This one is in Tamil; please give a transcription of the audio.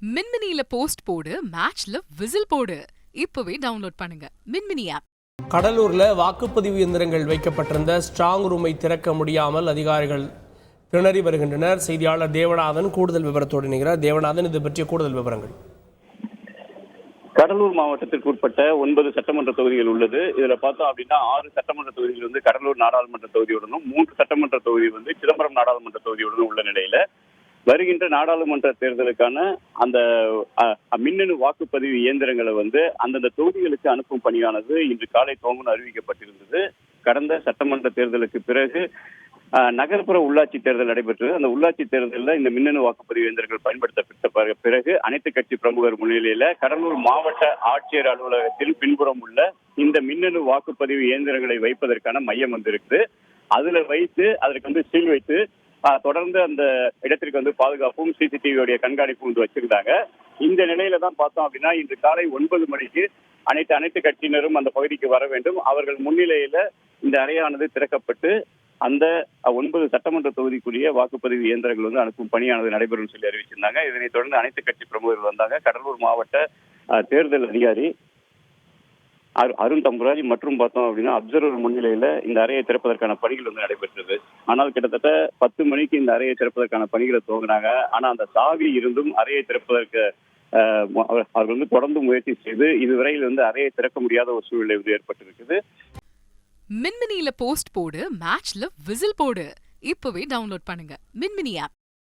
மின்மினியில போஸ்ட் போடு, மேட்ச்ல விசில் போடு. இப்பவே டவுன்லோட் பண்ணுங்க மின்மினி ஆப். கடலூர்ல வாக்குப்பதிவு இயந்திரங்கள் வைக்கப்பட்டிருந்த ஸ்ட்ராங் ரூமை திறக்க முடியாமல் அதிகாரிகள் திணறி வருகின்றனர். செய்தியாளர் தேவநாதன் கூடுதல் விவரத்தோடு இணைகிறார். தேவநாதன், இது பற்றிய கூடுதல் விவரங்கள். கடலூர் மாவட்டத்திற்கு உட்பட்ட 9 சட்டமன்ற தொகுதிகள் உள்ளது. இதுல பார்த்தோம் அப்படின்னா 6 சட்டமன்ற தொகுதிகள் கடலூர் நாடாளுமன்ற தொகுதியுடனும் 3 சட்டமன்ற தொகுதி சிதம்பரம் நாடாளுமன்ற தொகுதியுடனும் உள்ள நிலையில வருகின்ற நாடாளுமன்ற தேர்தலுக்கான அந்த மின்னணு வாக்குப்பதிவு இயந்திரங்களை அந்தந்த தொகுதிகளுக்கு அனுப்பும் பணியானது இன்று காலை துவங்கும் அறிவிக்கப்பட்டிருந்தது. கடந்த சட்டமன்ற தேர்தலுக்கு பிறகு நகர்ப்புற உள்ளாட்சி தேர்தல் நடைபெற்றது. அந்த உள்ளாட்சி தேர்தலில் இந்த மின்னணு வாக்குப்பதிவு இயந்திரங்கள் பயன்படுத்தப்பட்ட பிறகு அனைத்து கட்சி பிரமுகர் முன்னிலையில கடலூர் மாவட்ட ஆட்சியர் அலுவலகத்தில் பின்புறம் உள்ள இந்த மின்னணு வாக்குப்பதிவு இயந்திரங்களை வைப்பதற்கான மையம் இருக்குது. அதுல வைத்து அதற்கு சீல் வைத்து தொடர்ந்து அந்த இடத்திற்கு பாதுகாப்பும் சிசிடிவியோடைய கண்காணிப்பும் வச்சிருந்தாங்க. இந்த நிலையில தான் பார்த்தோம் அப்படின்னா இன்று காலை 9 மணிக்கு அனைத்து கட்சியினரும் அந்த பகுதிக்கு வர வேண்டும். அவர்கள் முன்னிலையில இந்த அறையானது திறக்கப்பட்டு அந்த 9 சட்டமன்ற தொகுதிக்குரிய வாக்குப்பதிவு இயந்திரங்கள் அனுப்பும் பணியானது நடைபெறும் சொல்லி அறிவிச்சிருந்தாங்க. இதனைத் தொடர்ந்து அனைத்து கட்சி பிரமுகர்கள் வந்தாங்க. கடலூர் மாவட்ட தேர்தல் அதிகாரி அருண் தம்புராஜ் மற்றும் பார்த்தோம் அப்படின்னா அப்சர்வர் முன்னிலையில இந்த அறையை திறப்பதற்கான பணிகள் நடைபெற்றது. ஆனால் கிட்டத்தட்ட 10 மணிக்கு இந்த அறையை திறப்பதற்கான பணிகளை துவங்கினாங்க. ஆனா அந்த சாவி இருந்தும் அறையை திறப்பதற்கு அவர்கள் தொடர்ந்து முயற்சி செய்து இதுவரையில் அறையை திறக்க முடியாத ஒரு சூழ்நிலை ஏற்பட்டிருக்குது. மின்மினியில போஸ்ட் போடு, மேட்ச்ல விசில் போடு. இப்பவே டவுன்லோட் பண்ணுங்க மின்மினி ஆப்.